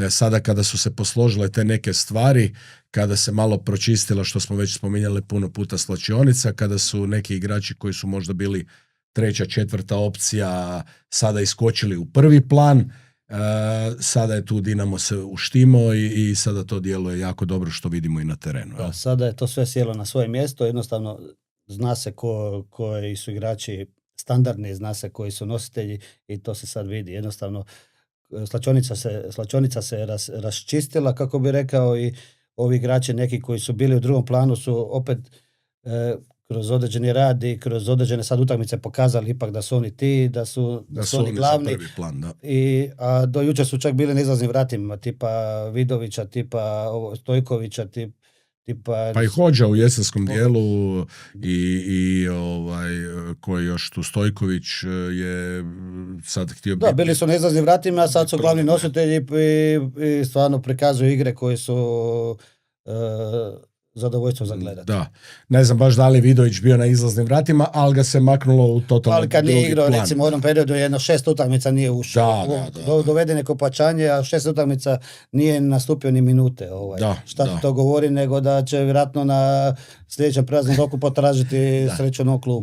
sada kada su se posložile te neke stvari, kada se malo pročistilo, što smo već spominjali puno puta, slačionica, kada su neki igrači koji su možda bili treća, četvrta opcija sada iskočili u prvi plan, sada je tu Dinamo se uštimo i sada to djeluje jako dobro, što vidimo i na terenu. Da, sada je to sve sjelo na svoje mjesto, jednostavno zna se koji su igrači standardni, zna se koji su nositelji i to se sad vidi. Jednostavno slačionica se raščistila, kako bi rekao, i ovi igrači neki koji su bili u drugom planu su opet kroz određeni rad i kroz određene sad utakmice pokazali ipak da su oni ti, da su oni glavni. Prvi plan, da. A do jučer su čak bili na izlaznim vratima, tipa Vidovića, tipa Stojkovića, tipa... Pa i Hođa u jesenskom dijelu i koji još tu Stojković je sad htio biti... Da, bili su na izlaznim vratima, a sad su glavni nositelji i stvarno prikazuju igre koje su zadovoljstvo za gledati. Da, ne znam baš da li Vidović bio na izlaznim vratima, ali ga se maknulo u totalno ali kad drugi nije igrao, plan. recimo u onom periodu jedno 6 utakmica nije ušao. Dovede neko pojačanje, a 6 utakmica nije nastupio ni minute. Šta to govori, nego da će vjerojatno na sljedećem prelaznom roku potražiti sreću u novom klubu.